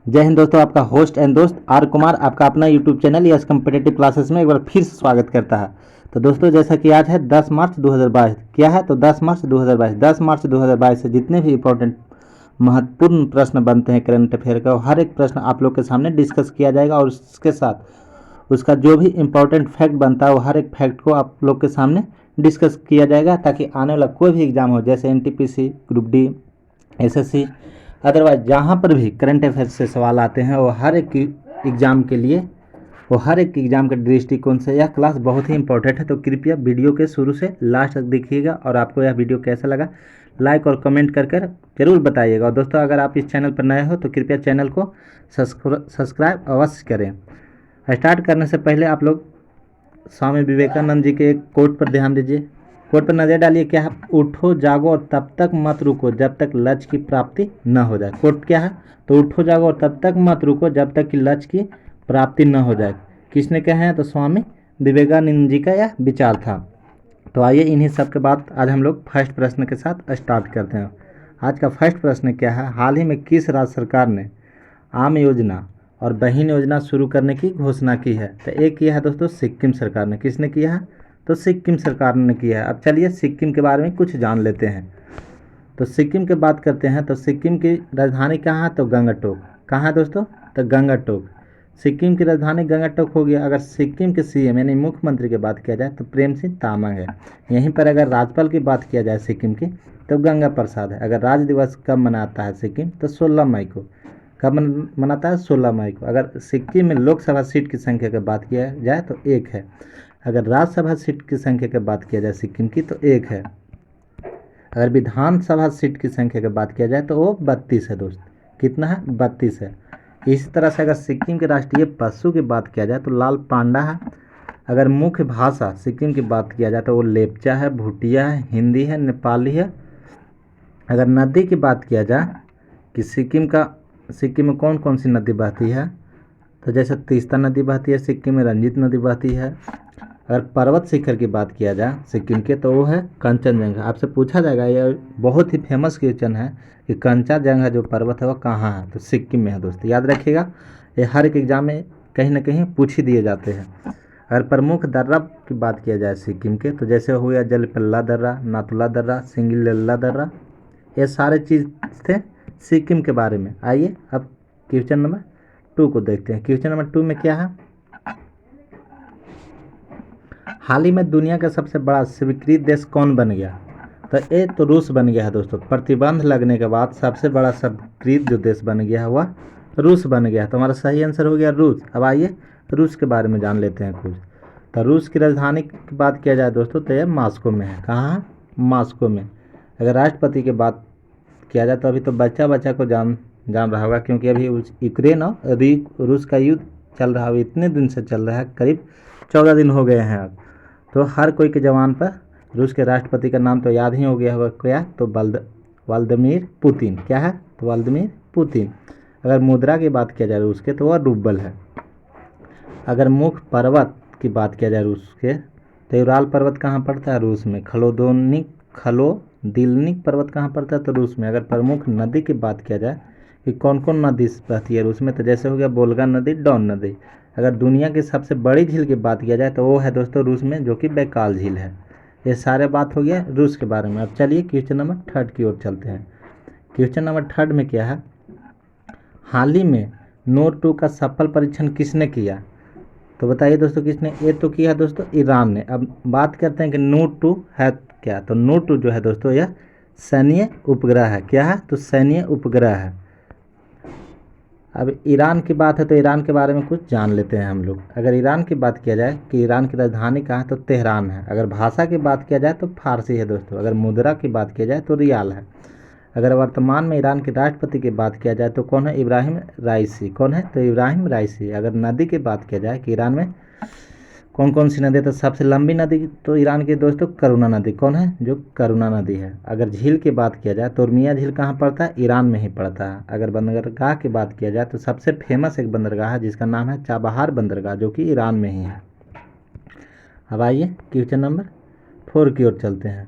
जय हिंद दोस्तों, आपका होस्ट एंड दोस्त आर कुमार आपका अपना YouTube channel yes competitive classes में एक बार फिर से स्वागत करता है। तो दोस्तों, जैसा कि आज है 10 मार्च 2022, क्या है तो 10 मार्च 2022 10 मार्च 2022 से जितने भी इंपॉर्टेंट महत्वपूर्ण प्रश्न बनते हैं करंट अफेयर का, हर एक प्रश्न आप लोग के सामने डिस्कस किया जाएगा और उसके साथ उसका जो भी इम्पोर्टेंट फैक्ट बनता है वो हर एक फैक्ट को आप लोग के सामने डिस्कस किया जाएगा, ताकि आने वाला कोई भी एग्जाम हो, जैसे NTPC, group D, SSC, otherwise जहाँ पर भी करंट अफेयर से सवाल आते हैं वो हर एक एग्ज़ाम के लिए, वो हर एक एग्ज़ाम के दृष्टिकोण से यह क्लास बहुत ही इंपॉर्टेंट है। तो कृपया वीडियो के शुरू से लास्ट तक देखिएगा और आपको यह वीडियो कैसा लगा लाइक और कमेंट कर कर जरूर बताइएगा। और दोस्तों, अगर आप इस चैनल पर नए हो तो कृपया चैनल को सब्सक्राइब अवश्य करें। स्टार्ट करने से पहले आप लोग स्वामी विवेकानंद जी के एक कोट पर ध्यान दीजिए। कोट पर नजर डालिए, क्या है? उठो जागो और तब तक मत रुको जब तक लक्ष्य की प्राप्ति न हो जाए। कोट क्या है? तो उठो जागो और तब तक मत रुको जब तक कि लक्ष्य की प्राप्ति न हो जाए। किसने कहे हैं? तो स्वामी विवेकानंद जी का यह विचार था। तो आइए इन्हीं सब के बाद आज हम लोग फर्स्ट प्रश्न के साथ स्टार्ट करते हैं। आज का फर्स्ट प्रश्न क्या है? हाल ही में किस राज्य सरकार ने आम योजना और बहिन योजना शुरू करने की घोषणा की है? तो एक किया है दोस्तों सिक्किम सरकार ने। किसने किया है? तो सिक्किम सरकार ने किया है। अब चलिए सिक्किम के बारे में कुछ जान लेते हैं। तो सिक्किम की बात करते हैं तो सिक्किम की राजधानी कहाँ है? तो गंगटोक। कहाँ है दोस्तों? तो गंगटोक। सिक्किम की राजधानी गंगटोक हो गया। अगर सिक्किम के सीएम यानी मुख्यमंत्री की बात किया जाए तो प्रेम सिंह तामांग है। यहीं पर अगर राज्यपाल की बात किया जाए सिक्किम की तो गंगा प्रसाद है। अगर राज्य दिवस कब मनाता है सिक्किम? तो 16 मई को। कब मनाता है? 16 मई को। अगर सिक्किम में लोकसभा सीट की संख्या की बात किया जाए तो एक है। अगर राज्यसभा सीट की संख्या की बात किया जाए सिक्किम की तो एक है। अगर विधानसभा सीट की संख्या की बात किया जाए तो वो 32 है दोस्त। कितना है? 32 है। इसी तरह से अगर सिक्किम के राष्ट्रीय पशु की बात किया जाए तो लाल पांडा है। अगर मुख्य भाषा सिक्किम की बात किया जाए तो वो लेप्चा है, भूटिया है, हिंदी है, नेपाली है। अगर नदी की बात किया जाए कि सिक्किम में कौन कौन सी नदी बहती है, तो जैसे तीस्ता नदी बहती है सिक्किम में, रंजीत नदी बहती है। अगर पर्वत शिखर की बात किया जाए सिक्किम के तो वो है कंचनजंगा। आपसे पूछा जाएगा, यह बहुत ही फेमस क्वेश्चन है कि कंचनजंगा जो पर्वत है वो कहाँ है? तो सिक्किम में है दोस्तों, याद रखिएगा। ये हर एक एग्जाम में कहीं ना कहीं पूछ ही दिए जाते हैं। अगर प्रमुख दर्रा की बात किया जाए सिक्किम के तो जैसे हो गया जलपल्ला दर्रा, नाथुला दर्रा, सिंगलीला दर्रा, ये सारे चीज़ थे सिक्किम के बारे में। आइए अब क्वेश्चन नंबर 2 को देखते हैं। क्वेश्चन नंबर 2 में क्या है? हाल ही में दुनिया का सबसे बड़ा स्वीकृत देश कौन बन गया? तो ये तो रूस बन गया है दोस्तों। प्रतिबंध लगने के बाद सबसे बड़ा स्वीकृत जो देश बन गया है वह रूस बन गया है। तो हमारा सही आंसर हो गया रूस। अब आइए रूस के बारे में जान लेते हैं कुछ। तो रूस की राजधानी की बात किया जाए दोस्तों तो यह मास्को में है। कहाँ है? मास्को में। अगर राष्ट्रपति की बात किया जाए तो अभी तो बच्चा बच्चा को जान जान रहा होगा, क्योंकि अभी यूक्रेन और अभी रूस का युद्ध चल रहा है। इतने दिन से चल रहा है, करीब 14 दिन हो गए हैं अब। तो हर कोई के जवान पर रूस के राष्ट्रपति का नाम तो याद ही हो गया होगा। क्या? तो व्लादिमीर पुतिन। क्या है? तो व्लादिमीर पुतिन। अगर मुद्रा की बात किया जाए रूस के तो वह रूबल है। अगर मुख्य पर्वत की बात किया जाए रूस के तो यूराल पर्वत कहाँ पड़ता है? रूस में। खलोदिल्निक पर्वत कहाँ पड़ता है? तो रूस में। अगर प्रमुख नदी की बात किया जाए कि कौन कौन नदी बहती है रूस में, तो जैसे हो गया बोल्गा नदी, डॉन नदी। अगर दुनिया की सबसे बड़ी झील की बात किया जाए तो वो है दोस्तों रूस में, जो कि बैकाल झील है। ये सारे बात हो गया रूस के बारे में। अब चलिए क्वेश्चन नंबर 3 की ओर चलते हैं। क्वेश्चन नंबर 3 में क्या है? हाल ही में नोट 2 का सफल परीक्षण किसने किया? तो बताइए दोस्तों किसने? ये तो किया है दोस्तों ईरान ने। अब बात करते हैं कि नोट 2 है क्या? तो नोट 2 जो है दोस्तों यह सैन्य उपग्रह है। क्या है? तो सैन्य उपग्रह है। अब ईरान की बात है तो ईरान के बारे में कुछ जान लेते हैं हम लोग। अगर ईरान की बात किया जाए कि ईरान की राजधानी कहाँ है, तो तेहरान है। अगर भाषा की बात किया जाए तो फारसी है दोस्तों। अगर मुद्रा की बात किया जाए तो रियाल है। अगर वर्तमान में ईरान के राष्ट्रपति की बात किया जाए तो कौन है? इब्राहिम राइसी। कौन है? तो इब्राहिम राइसी। अगर नदी की बात किया जाए कि ईरान में कौन कौन सी नदी है, तो सबसे लंबी नदी तो ईरान की दोस्तों करुणा नदी। कौन है? जो करुणा नदी है। अगर झील की बात किया जाए तो उर्मिया झील कहाँ पड़ता है? ईरान में ही पड़ता है। अगर बंदरगाह की बात किया जाए तो सबसे फेमस एक बंदरगाह है जिसका नाम है चाबहार बंदरगाह, जो कि ईरान में ही है। अब आइए क्वेश्चन नंबर 4 की ओर चलते हैं।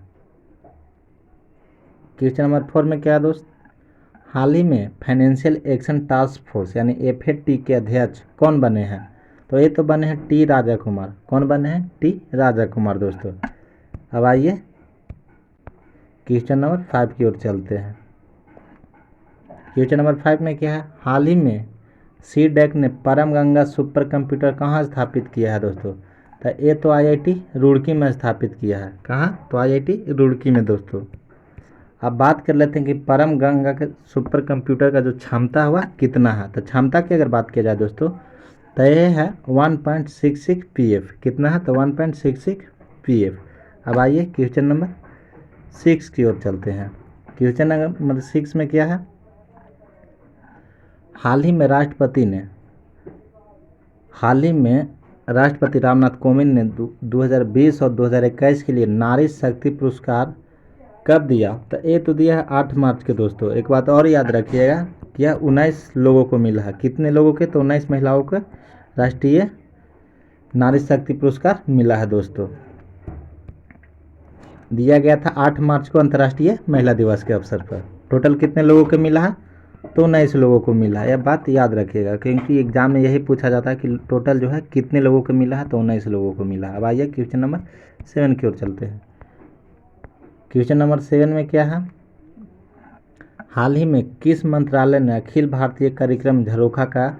क्वेश्चन नंबर 4 में क्या है दोस्त? हाल ही में फाइनेंशियल एक्शन टास्क फोर्स यानी FAT के अध्यक्ष कौन बने हैं? तो ये तो बने हैं टी राजा कुमार। कौन बने हैं? टी राजा कुमार दोस्तों। अब आइए क्वेश्चन नंबर 5 की ओर चलते हैं। क्वेश्चन नंबर 5 में क्या है? हाल ही में CDAC ने परम गंगा सुपर कंप्यूटर कहाँ स्थापित किया है दोस्तों? तो ये तो IIT रुड़की में स्थापित किया है। कहाँ? तो IIT रुड़की में दोस्तों। अब बात कर लेते हैं कि परम गंगा के सुपर कंप्यूटर का जो क्षमता हुआ कितना है। तो क्षमता की अगर बात किया जाए दोस्तों तो ये है 1.66 PF। कितना है? तो 1.66 PF। अब आइए क्वेश्चन नंबर 6 की ओर चलते हैं। क्वेश्चन नंबर 6 में क्या है? हाल ही में राष्ट्रपति रामनाथ कोविंद ने 2020 और 2021 के लिए नारी शक्ति पुरस्कार कब दिया? तो ये तो दिया है 8 मार्च के दोस्तों। एक बात और याद रखिएगा कि यह 19 लोगों को मिला है। कितने लोगों के? तो 19 महिलाओं को राष्ट्रीय नारी शक्ति पुरस्कार मिला है दोस्तों। दिया गया था 8 मार्च को अंतर्राष्ट्रीय महिला दिवस के अवसर पर। टोटल कितने लोगों को मिला है? तो 19 लोगों को मिला है। यह बात याद रखिएगा क्योंकि एग्जाम में यही पूछा जाता है कि टोटल जो है कितने लोगों को मिला है? तो 19 लोगों को मिला है। अब आइए क्वेश्चन नंबर 7 की ओर चलते हैं। क्वेश्चन नंबर 7 में क्या है? हाल ही में किस मंत्रालय ने अखिल भारतीय कार्यक्रम झरोखा का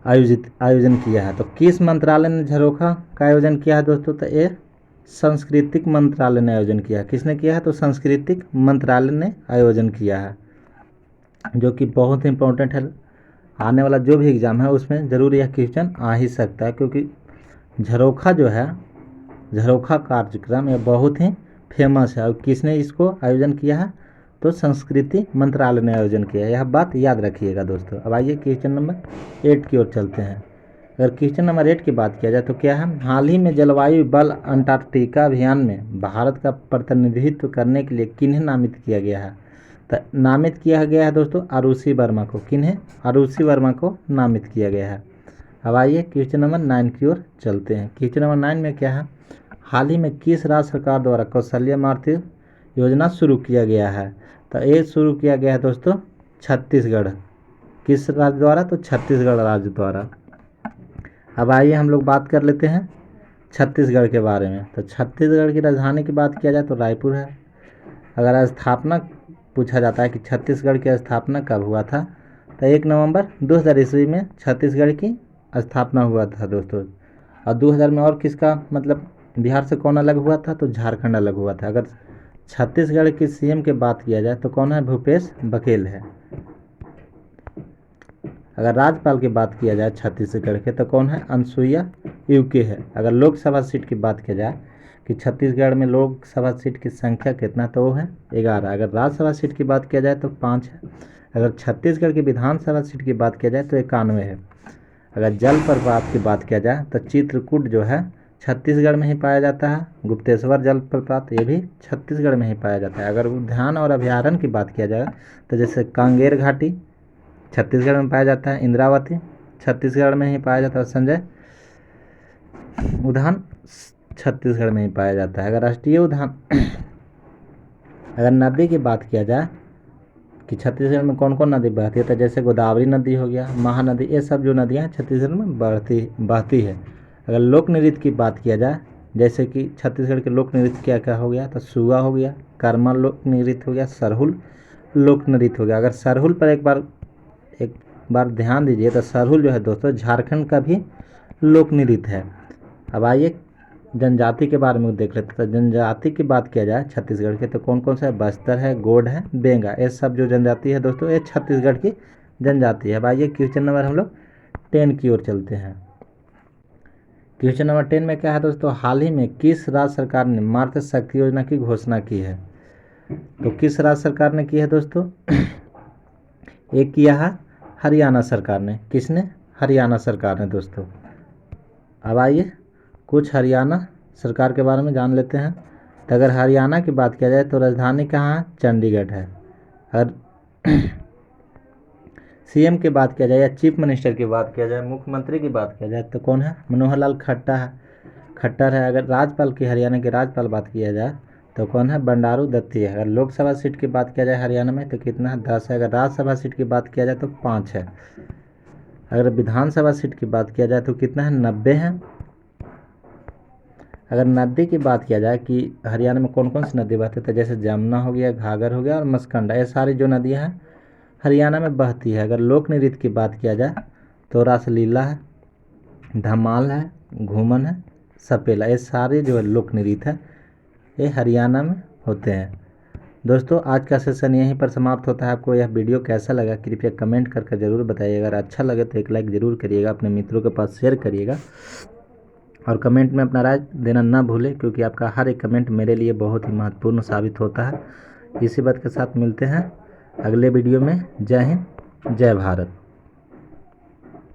आयोजन किया है? तो किस मंत्रालय ने झरोखा का आयोजन किया है दोस्तों? तो ये सांस्कृतिक मंत्रालय ने आयोजन किया है। किसने किया है? तो सांस्कृतिक मंत्रालय ने आयोजन किया है, जो कि बहुत इंपॉर्टेंट है। आने वाला जो भी एग्ज़ाम है उसमें ज़रूर यह क्वेश्चन आ ही सकता है क्योंकि झरोखा जो है, झरोखा कार्यक्रम यह बहुत ही फेमस है। और किसने इसको आयोजन किया है? तो संस्कृति मंत्रालय ने आयोजन किया है। यह बात याद रखिएगा दोस्तों। अब आइए क्वेश्चन नंबर 8 की ओर चलते हैं। अगर क्वेश्चन नंबर 8 की बात किया जाए तो क्या है? हाल ही में जलवायु बल अंटार्कटिका अभियान में भारत का प्रतिनिधित्व करने के लिए किन्हें नामित किया गया है? तो नामित किया गया है दोस्तों आरुषि वर्मा को। किन्हें? आरुषि वर्मा को नामित किया गया है। अब आइए क्वेश्चन नंबर 9 की ओर चलते हैं। क्वेश्चन नंबर 9 में क्या है? हाल ही में किस राज्य सरकार द्वारा कौशल्य मातृ योजना शुरू किया गया है? तो ये शुरू किया गया है दोस्तों छत्तीसगढ़। किस राज्य द्वारा? तो छत्तीसगढ़ राज्य द्वारा। अब आइए हम लोग बात कर लेते हैं छत्तीसगढ़ के बारे में। तो छत्तीसगढ़ की राजधानी की बात किया जाए तो रायपुर है। अगर स्थापना पूछा जाता है कि छत्तीसगढ़ की स्थापना कब हुआ था? तो 1 नवंबर 2000 ईस्वी में छत्तीसगढ़ की स्थापना हुआ था दोस्तों। और 2000 में और किसका मतलब बिहार से कौन अलग हुआ था? तो झारखंड अलग हुआ था। अगर छत्तीसगढ़ की CM की बात किया जाए तो कौन है? भूपेश बघेल है। अगर राज्यपाल की बात किया जाए छत्तीसगढ़ के तो कौन है? अनसुईया उइके है। अगर लोकसभा सीट की बात किया जाए कि छत्तीसगढ़ में लोकसभा सीट की संख्या कितना, तो वो है 11। अगर राज्यसभा सीट की बात किया जाए तो 5 है। अगर छत्तीसगढ़ की विधानसभा सीट की बात किया जाए तो 91 है। अगर जलप्रपात की बात किया जाए तो चित्रकूट जो है छत्तीसगढ़ में ही पाया जाता है। गुप्तेश्वर जलप्रपात ये भी छत्तीसगढ़ में ही पाया जाता है। अगर उद्यान और अभयारण्य की बात किया जाए तो जैसे कांगेर घाटी छत्तीसगढ़ में पाया जाता है, इंद्रावती छत्तीसगढ़ में ही पाया जाता है, संजय उद्यान छत्तीसगढ़ में ही पाया जाता है। अगर राष्ट्रीय उद्यान अगर नदी की बात किया जाए कि छत्तीसगढ़ में कौन कौन नदी बहती है तो जैसे गोदावरी नदी हो गया, महानदी, ये सब जो नदियाँ हैं छत्तीसगढ़ में बहती है। अगर लोक नृत्य की बात किया जाए जैसे कि छत्तीसगढ़ के लोक नृत्य क्या क्या हो गया? तो सुआ हो गया, कर्मा लोक नृत्य हो गया, सरहुल लोक नृत्य हो गया। अगर सरहुल पर एक बार ध्यान दीजिए तो सरहुल जो है दोस्तों झारखंड का भी लोक नृत्य है। अब आइए जनजाति के बारे में देख लेते हैं। तो जनजाति की बात किया जाए छत्तीसगढ़ के तो कौन कौन सा है? बस्तर है, गोंड है, बेंगा, ये सब जो जनजाति है दोस्तों ये छत्तीसगढ़ की जनजाति है। अब आइए क्वेश्चन नंबर हम लोग 10 की ओर चलते हैं। क्वेश्चन नंबर 10 में क्या है दोस्तों? हाल ही में किस राज्य सरकार ने मातृ शक्ति योजना की घोषणा की है? तो किस राज्य सरकार ने की है दोस्तों? एक किया है हरियाणा सरकार ने। किसने? हरियाणा सरकार ने दोस्तों। अब आइए कुछ हरियाणा सरकार के बारे में जान लेते हैं। तो अगर हरियाणा की बात किया जाए तो राजधानी कहाँ है? चंडीगढ़ है। अगर CM की बात किया जाए या चीफ मिनिस्टर की बात किया जाए, मुख्यमंत्री की बात किया जाए तो कौन है? मनोहर लाल खट्टर है। अगर राज्यपाल की हरियाणा के राज्यपाल बात किया जाए तो कौन है? बंडारू दत्ती है। अगर लोकसभा सीट की बात किया जाए हरियाणा में तो कितना है? 10 है। अगर राज्यसभा सीट की बात किया जाए तो 5 है। अगर विधानसभा सीट की बात किया जाए तो कितना है? 90 है। अगर नदी की बात किया जाए कि हरियाणा में कौन कौन सी नदी बहती है, तो जैसे जमुना हो गया, घाघर हो गया और मस्कंडा, ये सारी जो नदियाँ हैं हरियाणा में बहती है। अगर लोक नृत्य की बात किया जाए तो रासलीला है, धमाल है, घूमन है, सपेला, ये सारे जो है लोक नृत्य है ये हरियाणा में होते हैं। दोस्तों आज का सेशन यहीं पर समाप्त होता है। आपको यह वीडियो कैसा लगा कृपया कमेंट करके ज़रूर बताइए। अगर अच्छा लगे तो एक लाइक ज़रूर करिएगा, अपने मित्रों के पास शेयर करिएगा और कमेंट में अपना राय देना ना भूलें, क्योंकि आपका हर एक कमेंट मेरे लिए बहुत ही महत्वपूर्ण साबित होता है। इसी बात के साथ मिलते हैं अगले वीडियो में। जय हिंद, जय भारत।